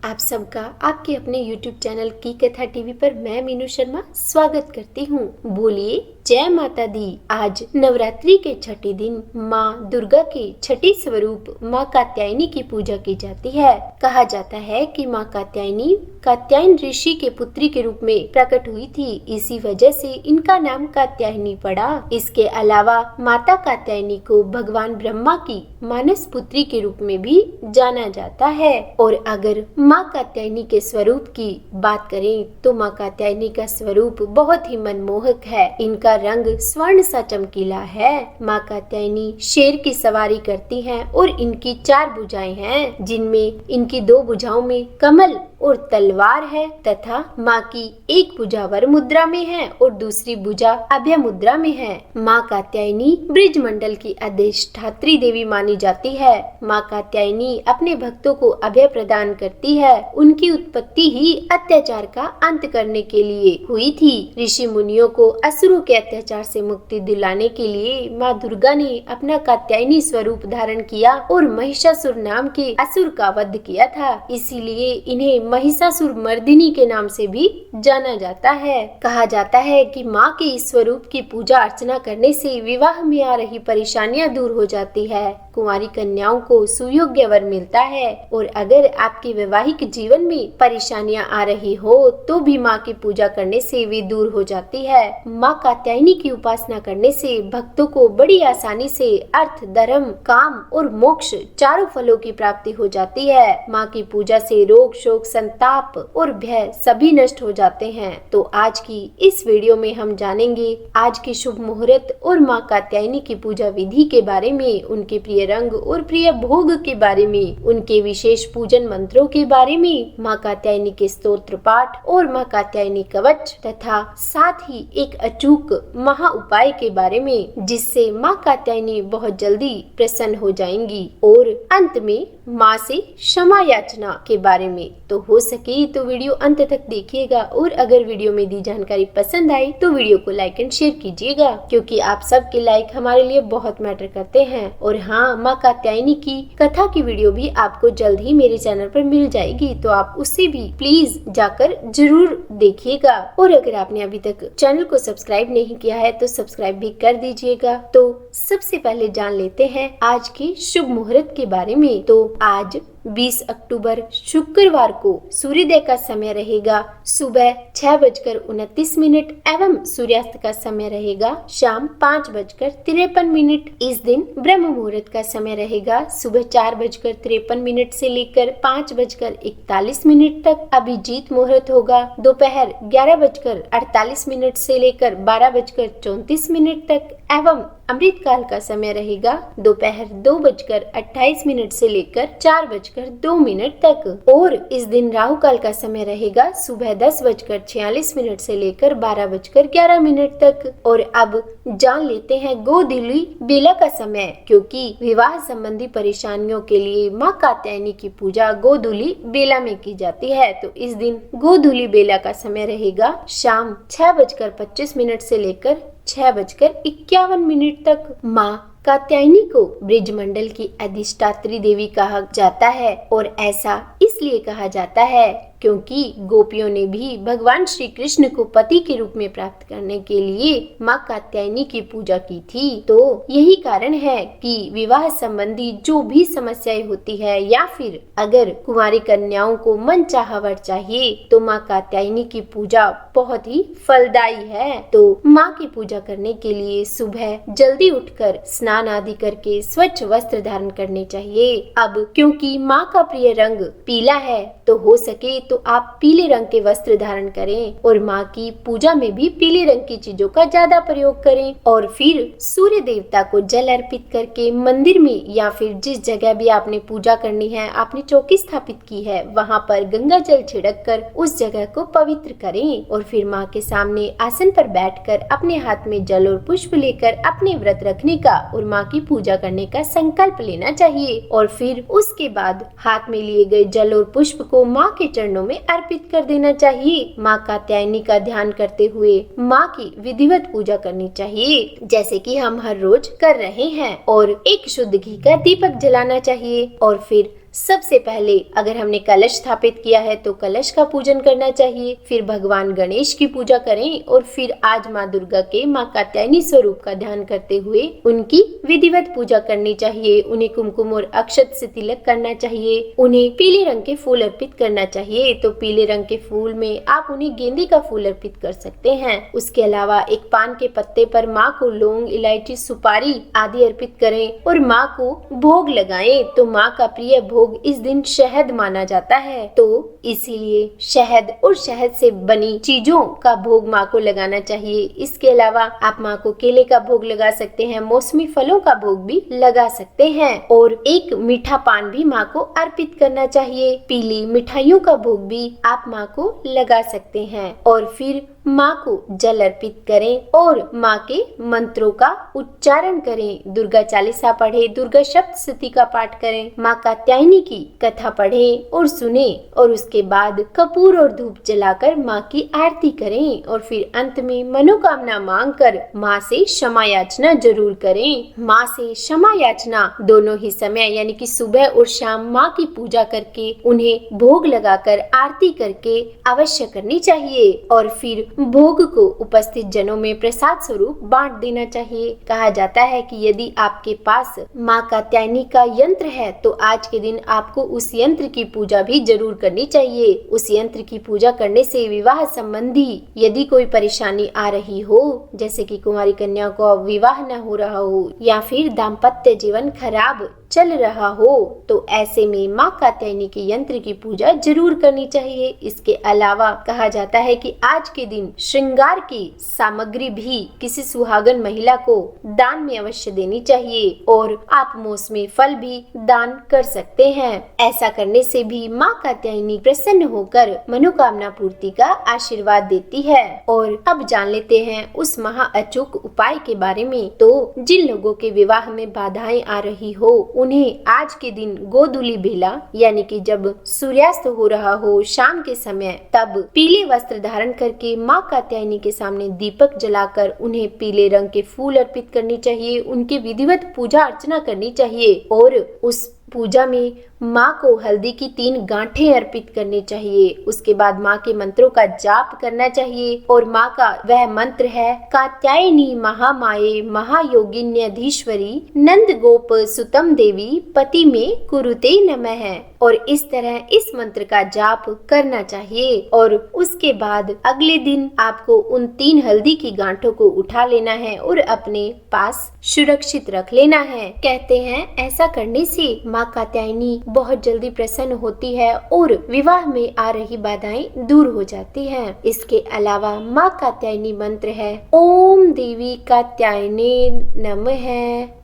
आप सबका आपके अपने YouTube चैनल की कथा टीवी पर मैं मीनू शर्मा स्वागत करती हूँ। बोलिए जय माता दी। आज नवरात्रि के छठे दिन माँ दुर्गा के छठे स्वरूप माँ कात्यायनी की पूजा की जाती है। कहा जाता है कि माँ कात्यायनी कात्यायन ऋषि के पुत्री के रूप में प्रकट हुई थी, इसी वजह से इनका नाम कात्यायनी पड़ा। इसके अलावा माता कात्यायनी को भगवान ब्रह्मा की मानस पुत्री के रूप में भी जाना जाता है। और अगर माँ कात्यायनी के स्वरूप की बात करें तो माँ कात्यायनी का स्वरूप बहुत ही मनमोहक है। इनका रंग स्वर्ण सा चमकीला है। माँ कात्यायनी शेर की सवारी करती हैं और इनकी 4 भुजाएं हैं, जिनमें इनकी 2 भुजाओं में कमल और तलवार है तथा माँ की एक भुजा वर मुद्रा में है और दूसरी भुजा अभय मुद्रा में है। माँ कात्यायनी ब्रिज मंडल की अधिष्ठात्री देवी मानी जाती है। माँ कात्यायनी अपने भक्तों को अभय प्रदान करती है। उनकी उत्पत्ति ही अत्याचार का अंत करने के लिए हुई थी। ऋषि मुनियों को असुरों के अत्याचार से मुक्ति दिलाने के लिए माँ दुर्गा ने अपना कात्यायनी स्वरूप धारण किया और महिषासुर नाम के असुर का वध किया था। इसीलिए इन्हें महिषासुर मर्दिनी के नाम से भी जाना जाता है। कहा जाता है कि माँ के इस स्वरूप की पूजा अर्चना करने से विवाह में आ रही परेशानियां दूर हो जाती है, कुंवारी कन्याओं को सुयोग्य वर मिलता है और अगर आपके वैवाहिक जीवन में परेशानियां आ रही हो तो भी माँ की पूजा करने से वे दूर हो जाती है। माँ कात्यायनी की उपासना करने से भक्तों को बड़ी आसानी से अर्थ, धर्म, काम और मोक्ष चारों फलों की प्राप्ति हो जाती है। माँ की पूजा से रोग, शोक, संताप और भय सभी नष्ट हो जाते हैं। तो आज की इस वीडियो में हम जानेंगे आज के शुभ मुहूर्त और माँ कात्यायनी की पूजा विधि के बारे में, उनके प्रिय रंग और प्रिय भोग के बारे में, उनके विशेष पूजन मंत्रों के बारे में, माँ कात्यायनी के स्तोत्र पाठ और माँ कात्यायनी कवच तथा साथ ही एक अचूक महा उपाय के बारे में, जिससे माँ कात्यायनी बहुत जल्दी प्रसन्न हो जाएंगी। और अंत में माँ से क्षमा याचना के बारे में। तो हो सके तो वीडियो अंत तक देखिएगा और अगर वीडियो में दी जानकारी पसंद आई तो वीडियो को लाइक एंड शेयर कीजिएगा, क्योंकि आप सबके लाइक हमारे लिए बहुत मैटर करते हैं। और हाँ, माँ कात्यायनी की कथा की वीडियो भी आपको जल्द ही मेरे चैनल पर मिल जाएगी, तो आप उसे भी प्लीज जाकर जरूर देखिएगा। और अगर आपने अभी तक चैनल को सब्सक्राइब नहीं किया है तो सब्सक्राइब भी कर दीजिएगा। तो सबसे पहले जान लेते हैं आज के शुभ मुहूर्त के बारे में। तो आज 20 अक्टूबर शुक्रवार को सूर्योदय का समय रहेगा सुबह 6:29 एवं सूर्यास्त का समय रहेगा शाम 5:53। इस दिन ब्रह्म मुहूर्त का समय रहेगा सुबह 4:53 से लेकर 5:41 तक। अभिजीत मुहूर्त होगा दोपहर 11:48 से लेकर 12:34 तक एवं अमृत काल का समय रहेगा दोपहर 2:28 से लेकर 4:02 तक। और इस दिन राहु काल का समय रहेगा सुबह 10:46 से लेकर 12:11 तक। और अब जान लेते हैं गोधूली बेला का समय, क्योंकि विवाह संबंधी परेशानियों के लिए माँ कात्यायनी की पूजा गोधूली बेला में की जाती है। तो इस दिन गोधूली बेला का समय रहेगा शाम 6:25 से लेकर 6:51 तक। माँ कात्यायनी को ब्रिज मंडल की अधिष्ठात्री देवी कहा जाता है और ऐसा इसलिए कहा जाता है क्योंकि गोपियों ने भी भगवान श्री कृष्ण को पति के रूप में प्राप्त करने के लिए माँ कात्यायनी की पूजा की थी। तो यही कारण है कि विवाह संबंधी जो भी समस्याएं होती है या फिर अगर कुंवारी कन्याओं को मनचाहा वर चाहिए तो माँ कात्यायनी की पूजा बहुत ही फलदायी है। तो माँ की पूजा करने के लिए सुबह जल्दी उठकर स्नान आदि करके स्वच्छ वस्त्र धारण करने चाहिए। अब क्योंकि माँ का प्रिय रंग पीला है तो हो सके तो आप पीले रंग के वस्त्र धारण करें और माँ की पूजा में भी पीले रंग की चीजों का ज्यादा प्रयोग करें। और फिर सूर्य देवता को जल अर्पित करके मंदिर में या फिर जिस जगह भी आपने पूजा करनी है, आपने चौकी स्थापित की है, वहाँ पर गंगा जल छिड़क कर उस जगह को पवित्र करें। और फिर माँ के सामने आसन पर बैठकर अपने हाथ में जल और पुष्प लेकर अपने व्रत रखने का और माँ की पूजा करने का संकल्प लेना चाहिए। और फिर उसके बाद हाथ में लिए गए जल और पुष्प को माँ के चरणों में अर्पित कर देना चाहिए। माँ कात्यायनी का ध्यान करते हुए माँ की विधिवत पूजा करनी चाहिए, जैसे कि हम हर रोज कर रहे हैं। और एक शुद्ध घी का दीपक जलाना चाहिए और फिर सबसे पहले अगर हमने कलश स्थापित किया है तो कलश का पूजन करना चाहिए, फिर भगवान गणेश की पूजा करें और फिर आज माँ दुर्गा के माँ कात्यायनी स्वरूप का ध्यान करते हुए उनकी विधिवत पूजा करनी चाहिए। उन्हें कुमकुम और अक्षत से तिलक करना चाहिए। उन्हें पीले रंग के फूल अर्पित करना चाहिए, तो पीले रंग के फूल में आप उन्हें गेंदे का फूल अर्पित कर सकते हैं। उसके अलावा एक पान के पत्ते पर माँ को लौंग, इलायची, सुपारी आदि अर्पित करें और माँ को भोग लगाएं। तो माँ का प्रिय भोग इस दिन शहद माना जाता है, तो इसीलिए शहद और शहद से बनी चीजों का भोग माँ को लगाना चाहिए। इसके अलावा आप माँ को केले का भोग लगा सकते हैं, मौसमी फलों का भोग भी लगा सकते हैं और एक मीठा पान भी माँ को अर्पित करना चाहिए। पीली मिठाइयों का भोग भी आप माँ को लगा सकते हैं और फिर माँ को जल अर्पित करें और माँ के मंत्रों का उच्चारण करें। दुर्गा चालीसा पढ़े, दुर्गा सप्तशती का पाठ करें, माँ कात्यायनी की कथा पढ़ें और सुने और उसके बाद कपूर और धूप जलाकर माँ की आरती करें और फिर अंत में मनोकामना मांगकर माँ से क्षमा याचना जरूर करें। माँ से क्षमा याचना दोनों ही समय यानी कि सुबह और शाम माँ की पूजा करके उन्हें भोग लगाकर आरती करके अवश्य करनी चाहिए और फिर भोग को उपस्थित जनों में प्रसाद स्वरूप बांट देना चाहिए। कहा जाता है कि यदि आपके पास माँ कात्यायनी का यंत्र है तो आज के दिन आपको उस यंत्र की पूजा भी जरूर करनी चाहिए। उस यंत्र की पूजा करने से विवाह संबंधी यदि कोई परेशानी आ रही हो, जैसे कि कुंवारी कन्या को विवाह न हो रहा हो या फिर दाम्पत्य जीवन खराब चल रहा हो, तो ऐसे में माँ कात्यायनी के यंत्र की पूजा जरूर करनी चाहिए। इसके अलावा कहा जाता है कि आज के दिन श्रृंगार की सामग्री भी किसी सुहागन महिला को दान में अवश्य देनी चाहिए और आप मौसमी फल भी दान कर सकते हैं। ऐसा करने से भी माँ कात्यायनी प्रसन्न होकर मनोकामना पूर्ति का आशीर्वाद देती है। और अब जान लेते हैं उस महा अचूक उपाय के बारे में। तो जिन लोगों के विवाह में बाधाएं आ रही हो, उन्हें आज के दिन गोधूली बेला यानी कि जब सूर्यास्त हो रहा हो शाम के समय, तब पीले वस्त्र धारण करके माँ कात्यायनी के सामने दीपक जलाकर उन्हें पीले रंग के फूल अर्पित करनी चाहिए। उनकी विधिवत पूजा अर्चना करनी चाहिए और उस पूजा में माँ को हल्दी की 3 गांठें अर्पित करनी चाहिए। उसके बाद माँ के मंत्रों का जाप करना चाहिए और माँ का वह मंत्र है कात्यायनी महामाये महायोगिन्यधीश्वरी नंद गोप सुतम देवी पति में कुरुते नमः, और इस तरह इस मंत्र का जाप करना चाहिए। और उसके बाद अगले दिन आपको उन 3 हल्दी की गांठों को उठा लेना है और अपने पास सुरक्षित रख लेना है। कहते हैं ऐसा करने से माँ कात्यायनी बहुत जल्दी प्रसन्न होती है और विवाह में आ रही बाधाएं दूर हो जाती हैं। इसके अलावा माँ कात्यायनी मंत्र है ओम देवी कात्यायने नमः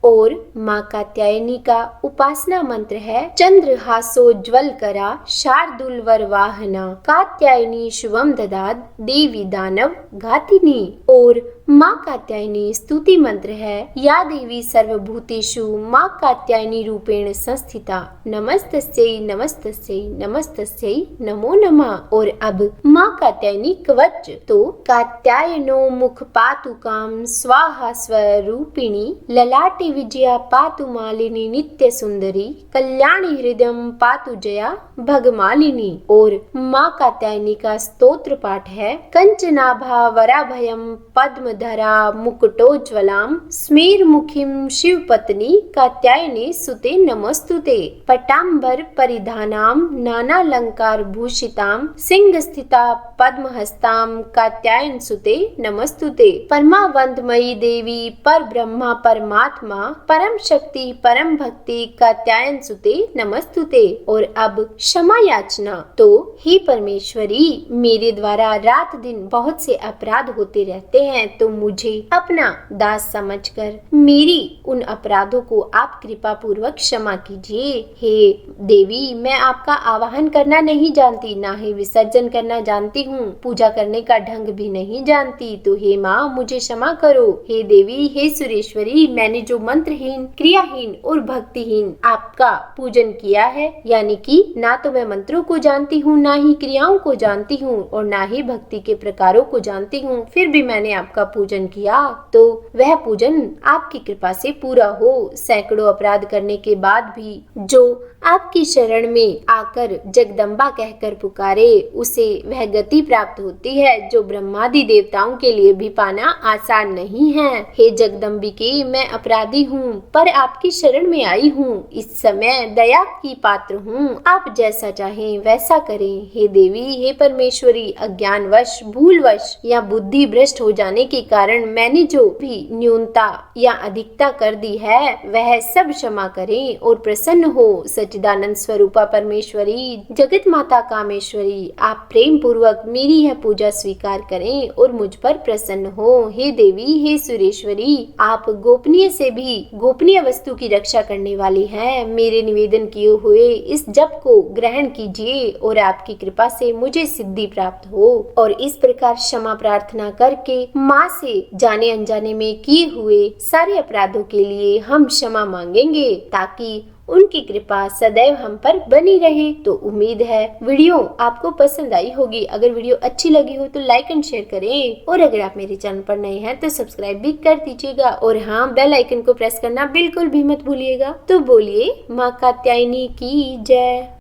और माँ कात्यायनी का उपासना मंत्र है चंद्रहासोज्ज्वल करा शार्दुल वरवाहना कात्यायनी शुभम ददाद देवी दानव घातिनी। और माँ कात्यायनी स्तुति मंत्र है या देवी सर्वभूतेषु माँ कात्यायनी रूपेण संस्थिता नमस्तस्यै नमस्तस्यै नमस्तस्यै नमो नमः। और अब माँ कात्यायनी कवच, तो कात्यायनो मुख पातु काम स्वाहा स्वरूपिणी ललाटे विजया पातु मालिनी नित्य सुंदरी कल्याणी हृदयम पातु जया भगमालिनी। और माँ कात्यायनी का स्तोत्र पाठ है कंचनाभा वराभयम पद्मधरा मुकुटोज्ज्वलाम स्मेर मुखिम शिवपत्नी कात्यायनी सुते नमस्तुते पटांबर परिधानाम नानालंकार भूषिताम सिंह स्थिता पद्महस्ताम कात्यायन सुते नमस्तुते। परमावंदमयी देवी पर ब्रह्मा परमात्मा परम शक्ति परम भक्ति कात्यायन सुते नमस्तुते। और अब क्षमा याचना, तो हे परमेश्वरी मेरे द्वारा रात दिन बहुत से अपराध होते रहते हैं, तो मुझे अपना दास समझकर मेरी उन अपराधों को आप कृपा पूर्वक क्षमा कीजिए। हे देवी मैं आपका आवाहन करना नहीं जानती, ना ही विसर्जन करना जानती हूँ, पूजा करने का ढंग भी नहीं जानती, तो हे माँ मुझे क्षमा करो। हे देवी हे सुरेश्वरी मैंने जो मंत्रहीन क्रियाहीन और भक्तिहीन आपका पूजन किया है, यानी कि ना तो मैं मंत्रों को जानती हूँ, ना ही क्रियाओं को जानती हूँ और ना ही भक्ति के प्रकारों को जानती हूँ, फिर भी मैंने मैंने आपका पूजन किया तो वह पूजन आपकी कृपा से पूरा हो। सैकड़ों अपराध करने के बाद भी जो आपकी शरण में आकर जगदम्बा कहकर पुकारे उसे वह गति प्राप्त होती है जो ब्रह्मादि देवताओं के लिए भी पाना आसान नहीं है। हे जगदम्बिके, मैं अपराधी हूँ पर आपकी शरण में आई हूँ। इस समय दया की पात्र हूँ, आप जैसा चाहें वैसा करें। हे देवी, हे परमेश्वरी, अज्ञानवश, भूलवश या बुद्धि भ्रष्ट हो जाने के कारण मैंने जो भी न्यूनता या अधिकता कर दी है वह सब क्षमा करें और प्रसन्न हो। सच्चिदानंद स्वरूपा परमेश्वरी, जगत माता कामेश्वरी, आप प्रेम पूर्वक मेरी यह पूजा स्वीकार करें और मुझ पर प्रसन्न हो। हे देवी, हे सुरेश्वरी, आप गोपनीय से भी गोपनीय वस्तु की रक्षा करने वाली हैं। मेरे निवेदन किए हुए इस जप को ग्रहण कीजिए और आपकी कृपा से मुझे सिद्धि प्राप्त हो। और इस प्रकार क्षमा प्रार्थना करके माँ से जाने अनजाने में किए हुए सारे अपराधों के लिए हम क्षमा मांगेंगे ताकि उनकी कृपा सदैव हम पर बनी रहे। तो उम्मीद है वीडियो आपको पसंद आई होगी। अगर वीडियो अच्छी लगी हो तो लाइक एंड शेयर करें और अगर आप मेरे चैनल पर नए हैं तो सब्सक्राइब भी कर दीजिएगा और हाँ, बेल आइकन को प्रेस करना बिल्कुल भी मत भूलिएगा। तो बोलिए माँ कात्यायनी की जय।